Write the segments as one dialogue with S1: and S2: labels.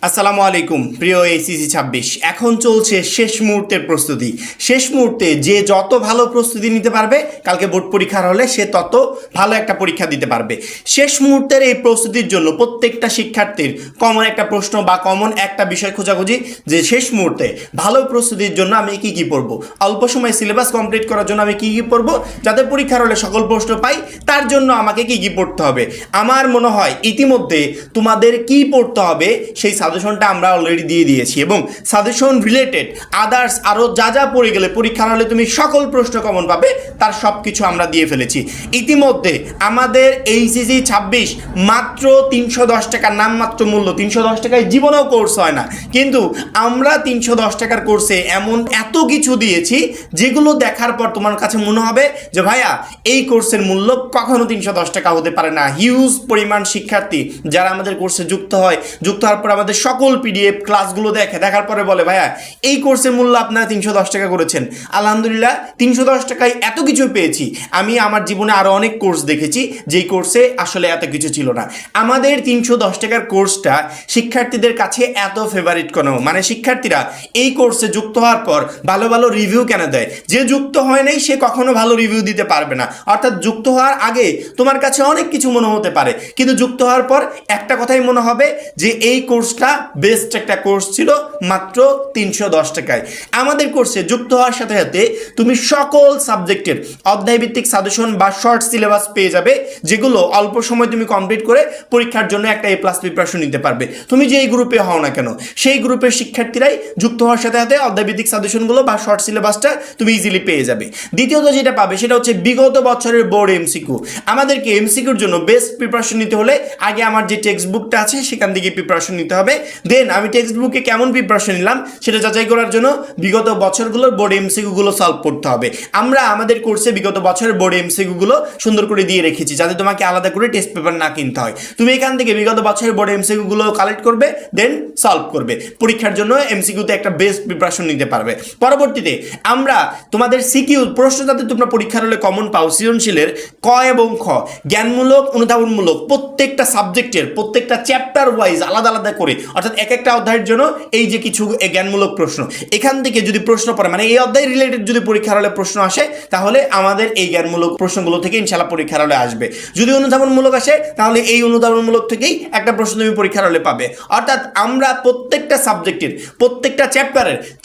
S1: আসসালামু আলাইকুম প্রিয় এইচএসসি 26। এখন চলছে শেষ মুহূর্তের প্রস্তুতি। শেষ মুহূর্তে যে যত ভালো প্রস্তুতি নিতে পারবে কালকে বোর্ড পরীক্ষার হলে সে তত ভালো একটা পরীক্ষা দিতে পারবে। শেষ মুহূর্তের এই প্রস্তুতির জন্য প্রত্যেকটা শিক্ষার্থীর কমন একটা প্রশ্ন বা কমন একটা বিষয় খোঁজাখুঁজি যে শেষ মুহূর্তে ভালো প্রস্তুতির জন্য আমি কি কি পড়বো, অল্প সময় সিলেবাস কমপ্লিট করার জন্য আমি কি কি পড়বো, যাতে পরীক্ষার হলে সকল প্রশ্ন পাই তার জন্য আমাকে কি কি পড়তে হবে। আমার মনে হয় ইতিমধ্যে তোমাদের কি পড়তে হবে সেই সাজেশনটা আমরা অলরেডি দিয়ে দিয়েছি, এবং সাজেশন রিলেটেড আদার্স আরও যা যা পড়ে গেলে পরীক্ষার হলে তুমি সকল প্রশ্ন কমন পাবে তার সব কিছু আমরা দিয়ে ফেলেছি ইতিমধ্যে। আমাদের এইচএসসি 26 মাত্র 310 টাকার নামমাত্র মূল্য। 310 টাকায় জীবনেও কোর্স হয় না, কিন্তু আমরা 310 টাকার কোর্সে এমন এত কিছু দিয়েছি যেগুলো দেখার পর তোমার কাছে মনে হবে যে ভাইয়া এই কোর্সের মূল্য কখনো 310 টাকা হতে পারে না। হিউজ পরিমাণ শিক্ষার্থী যারা আমাদের কোর্সে যুক্ত হয়, যুক্ত হওয়ার পর আমাদের সকল পিডিএফ ক্লাসগুলো দেখার পরে বলে ভাইয়া এই কোর্সের মূল্য আপনারা 310 টাকা করেছেন। আলহামদুলিল্লাহ 310 টাকায় এত কিছু পেয়েছি। আমি আমার জীবনে আরও অনেক কোর্স দেখেছি যেই কোর্সে আসলে এত কিছু ছিল না। আমাদের 310 টাকার কোর্সটা শিক্ষার্থীদের কাছে এত ফেভারিট কেন, মানে শিক্ষার্থীরা এই কোর্সে যুক্ত হওয়ার পর ভালো ভালো রিভিউ কেন দেয়। যে যুক্ত হয় নাই সে কখনো ভালো রিভিউ দিতে পারবে না। অর্থাৎ যুক্ত হওয়ার আগে তোমার কাছে অনেক কিছু মনে হতে পারে, কিন্তু যুক্ত হওয়ার পর একটা কথাই মনে হবে যে এই কোর্সটা বেস্ট একটা কোর্স ছিল মাত্র 310 টাকায়। আমাদের কোর্সে যুক্ত হওয়ার সাথে সাথে তুমি সকল সাবজেক্টের অধ্যায়ভিত্তিক সাজেশন বা শর্ট সিলেবাস পেয়ে যাবে, যেগুলো অল্প সময় তুমি কমপ্লিট করে পরীক্ষার জন্য একটা A+ প্রিপারেশন নিতে পারবে। তুমি যেই গ্রুপে হও না কেন সেই গ্রুপের শিক্ষার্থীরাই যুক্ত হওয়ার সাথে সাথে অধ্যায়ভিত্তিক সাজেশনগুলো বা শর্ট সিলেবাসটা তুমি ইজিলি পেয়ে যাবে। দ্বিতীয়ত যেটা পাবে সেটা হচ্ছে বিগত বছরের বোর্ড এমসিকিউ। আমাদেরকে এমসিকিউর জন্য বেস্ট প্রিপারেশন নিতে হলে আগে আমার যে টেক্সট বুকটা আছে সেখান থেকে প্রিপারেশন নিতে হবে। দেন আমি টেক্সট বুকে কেমন প্রিপারেশন নিলাম সেটা যাচাই করার জন্য বিগত বছরগুলোর বোর্ড এমসিকিউগুলো সলভ করতে হবে। আমরা আমাদের কোর্সে বিগত বছরের বোর্ড এমসিকিউগুলো সুন্দর করে দিয়ে রেখেছি যাতে তোমাকে আলাদা করে টেস্ট পেপার না কিনতে হয়। তুমি এখান থেকে বিগত বছরের বোর্ড এমসিকিউগুলো কালেক্ট করবে, দেন সলভ করবে। পরীক্ষার জন্য এমসিকিউতে একটা বেস্ট প্রিপারেশন নিতে পারবে। পরবর্তীতে আমরা তোমাদের সিকিউ প্রশ্ন যাতে তোমরা পরীক্ষার হলে কমন পাও, সৃজনশীলের ক এবং খ, জ্ঞানমূলক অনুধাবনমূলক প্রত্যেকটা সাবজেক্টের প্রত্যেকটা চ্যাপ্টার ওয়াইজ আলাদা আলাদা করে, অর্থাৎ এক একটা অধ্যায়ের জন্য এই যে কিছু জ্ঞানমূলক প্রশ্ন এখান থেকে যদি প্রশ্ন পড়ে, মানে এই অধ্যায় রিলেটেড যদি পরীক্ষার হলে প্রশ্ন আসে তাহলে আমাদের এই জ্ঞানমূলক প্রশ্নগুলো থেকে ইনশাআল্লাহ পরীক্ষার হলে আসবে। যদি অনুধাবনমূলক আসে তাহলে এই অনুধাবনমূলক থেকেই একটা প্রশ্ন তুমি পরীক্ষার হলে পাবে। অর্থাৎ আমরা প্রত্যেকটা সাবজেক্টের প্রত্যেকটা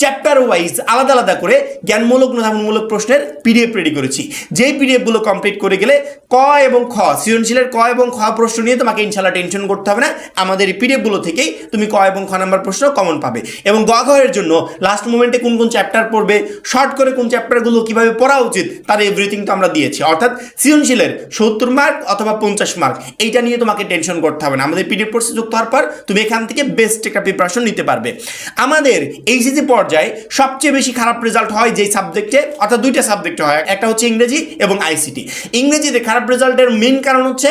S1: চ্যাপ্টার ওয়াইজ আলাদা আলাদা করে জ্ঞানমূলক অনুধাবনমূলক প্রশ্নের পিডিএফ রেডি করেছি। যেই পিডিএফগুলো কমপ্লিট করে গেলে ক এবং খ, সৃজনশীলের ক এবং খ প্রশ্ন নিয়ে তোমাকে ইনশাআল্লাহ টেনশন করতে হবে না। আমাদের এই পিডিএফগুলো থেকেই তুমি ক এবং খ নাম্বার প্রশ্ন কমন পাবে। এবং গ ঘয়ের জন্য লাস্ট মোমেন্টে কোন কোন চ্যাপ্টার পড়বে, শর্ট করে কোন চ্যাপ্টারগুলো কিভাবে পড়া উচিত তার এভরিথিং তো আমরা দিয়েছি। অর্থাৎ সৃজনশীলের 70 মার্ক অথবা 50 মার্ক এইটা নিয়ে তোমাকে টেনশন করতে হবে না। আমাদের পিডিএফ কোর্সে যুক্ত হওয়ার পর তুমি এখান থেকে বেস্ট একটা প্রিপারেশন নিতে পারবে। আমাদের এইচএসসি পর্যায়ে সবচেয়ে বেশি খারাপ রেজাল্ট হয় যেই সাবজেক্টে, অর্থাৎ দুইটা সাবজেক্টে হয়, একটা হচ্ছে ইংরেজি এবং আইসিটি। ইংরেজিতে খারাপ রেজাল্টের মেইন কারণ হচ্ছে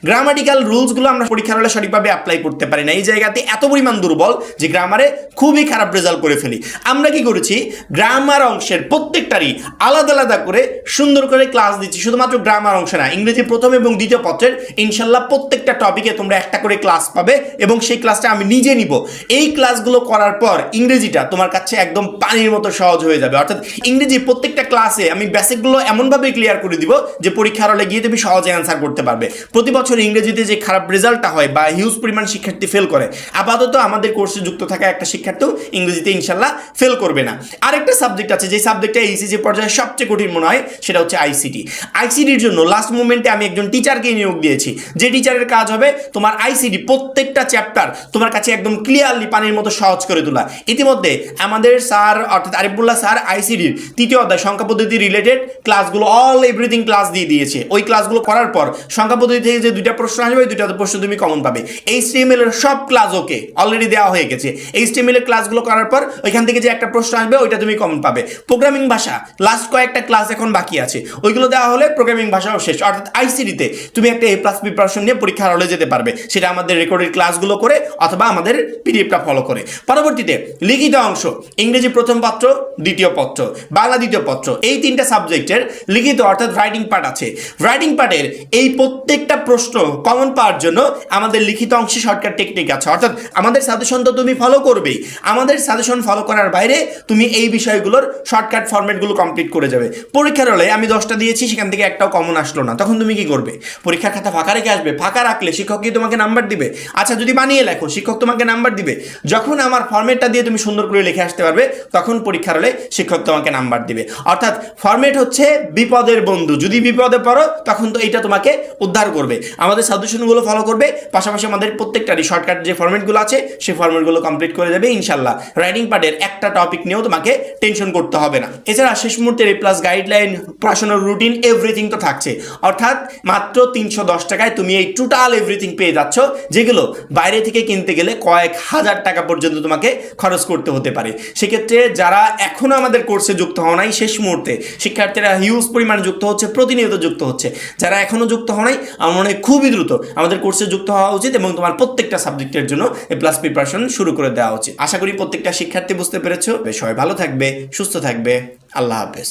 S1: গ্রামাটিক্যাল রুলসগুলো আমরা পরীক্ষার হলে সঠিকভাবে অ্যাপ্লাই করতে পারি না। এই জায়গাতে এত পরিমাণ দুর্বল যে গ্রামারে খুবই খারাপ রেজাল্ট করে ফেলি। আমরা কি করেছি, গ্রামার অংশের প্রত্যেকটারই আলাদা আলাদা করে সুন্দর করে ক্লাস দিচ্ছি। শুধুমাত্র গ্রামার অংশে না, ইংরেজি প্রথম এবং দ্বিতীয় পত্রের ইনশাল্লাহ প্রত্যেকটা টপিকে তোমরা একটা করে ক্লাস পাবে, এবং সেই ক্লাসটা আমি নিজে নিব। এই ক্লাসগুলো করার পর ইংরেজিটা তোমার কাছে একদম পানির মতো সহজ হয়ে যাবে। অর্থাৎ ইংরেজি প্রত্যেকটা ক্লাসে আমি বেসিকগুলো এমনভাবে ক্লিয়ার করে দিব যে পরীক্ষার হলে গিয়ে তুমি সহজে অ্যান্সার করতে পারবে। প্রতি বছর ইংরেজিতে যে খারাপ রেজাল্টটা হয় বা হিউজ পরিমাণ শিক্ষার্থী ফেল করে, আপাতত আমাদের কোর্সে যুক্ত থাকা একটা শিক্ষার্থীও ইংরেজিতে ইনশাল্লাহ ফেল করবে না। আরেকটা সাবজেক্ট আছে যে সাবজেক্টটা এইচএসসি পর্যায়ে সবচেয়ে কঠিন মনে হয়, সেটা হচ্ছে আইসিটি। আইসিটির জন্য লাস্ট মোমেন্টে আমি একজন টিচারকে নিয়োগ দিয়েছি, যে টিচারের কাজ হবে তোমার আইসিটি প্রত্যেকটা চ্যাপ্টার তোমার কাছে একদম ক্লিয়ারলি পানির মতো সহজ করে তোলা। ইতিমধ্যে আমাদের স্যার অর্থাৎ আরিফুল্লাহ স্যার আইসিটির তৃতীয় অধ্যায় সংখ্যা পদ্ধতি রিলেটেড ক্লাসগুলো এভরিথিং ক্লাস দিয়ে দিয়েছে। ওই ক্লাসগুলো করার পর সংখ্যা পদ্ধতি থেকে যে দুইটা প্রশ্ন আসবে ওই দুইটা প্রশ্ন তুমি কমন পাবে। এইচটিএমএল এর সব ক্লাস ওকে অলরেডি দেওয়া হয়ে গেছে। এইচটিএমএল এর ক্লাসগুলো করার পর ওইখান থেকে যে একটা প্রশ্ন আসবে ওইটা তুমি কমন পাবে। প্রোগ্রামিং ভাষা লাস্ট কয়েকটা ক্লাস এখন বাকি আছে, ওইগুলো দেওয়া হলে প্রোগ্রামিং ভাষাও শেষ। অর্থাৎ আইসিটিতে তুমি একটা A+ প্রিপারেশন নিয়ে পরীক্ষার হলে যেতে পারবে, সেটা আমাদের রেকর্ডেড ক্লাসগুলো করে অথবা আমাদের পিডিএফটা ফলো করে। পরবর্তীতে লিখিত অংশ, ইংরেজি প্রথম পত্র, দ্বিতীয় পত্র, বাংলা দ্বিতীয় পত্র, এই তিনটা সাবজেক্টের লিখিত অর্থাৎ রাইটিং পার্ট আছে। রাইটিং পার্টের এই প্রত্যেকটা প্রশ্ন কমন পাওয়ার জন্য আমাদের লিখিত অংশে শর্টকাট টেকনিক আছে। অর্থাৎ আমাদের সাজেশন তো তুমি ফলো করবেই, আমাদের সাজেশন ফলো করার বাইরে তুমি এই বিষয়গুলোর শর্টকাট ফরম্যাটগুলো কমপ্লিট করে যাবে। পরীক্ষার হলে আমি 10টা দিয়েছি, সেখান থেকে একটাও কমন আসলো না, তখন তুমি কি করবে? পরীক্ষার খাতা ফাঁকা রেখে আসবে? ফাঁকা রাখলে শিক্ষক কি তোমাকে নাম্বার দিবে? আচ্ছা যদি বানিয়ে লেখো, শিক্ষক তোমাকে নাম্বার দিবে। যখন আমার ফরম্যাটটা দিয়ে তুমি সুন্দর করে লিখে আসতে পারবে, তখন পরীক্ষার হলে শিক্ষক তোমাকে নাম্বার দিবে। অর্থাৎ ফরম্যাট হচ্ছে বিপদের বন্ধু, যদি বিপদে পড়ো তখন তো এটা তোমাকে উদ্ধার করবে। আমাদের সাজেশনগুলো ফলো করবে, পাশাপাশি আমাদের প্রত্যেকটারই শর্টকাট যে ফরম্যাটগুলো আছে সেই ফরম্যাটগুলো কমপ্লিট করে যাবে ইনশাল্লাহ। রাইটিং পার্টের একটা টপিক নিয়েও তোমাকে টেনশন করতে হবে না। এছাড়া শেষ মুহূর্তের এ প্লাস গাইডলাইন, পড়াশোনার রুটিন, এভরিথিং তো থাকছে। অর্থাৎ মাত্র 310 টাকায় তুমি এই টোটাল এভরিথিং পেয়ে যাচ্ছ, যেগুলো বাইরে থেকে কিনতে গেলে কয়েক হাজার টাকা পর্যন্ত তোমাকে খরচ করতে হতে পারে। সেক্ষেত্রে যারা এখনো আমাদের কোর্সে যুক্ত হও নাই, শেষ মুহূর্তে শিক্ষার্থীরা হিউজ পরিমাণে যুক্ত হচ্ছে, প্রতিনিয়ত যুক্ত হচ্ছে। যারা এখনো যুক্ত হও নাই, আমার মনে হয় খুবই দ্রুত আমাদের কোর্সে যুক্ত হওয়া উচিত এবং তোমার প্রত্যেকটা সাবজেক্টের জন্য এ প্লাস প্রিপারেশন শুরু করে দেওয়া উচিত। আশা করি প্রত্যেকটা শিক্ষার্থী বুঝতে পেরেছো। সবাই ভালো থাকবে, সুস্থ থাকবে। আল্লাহ হাফেজ।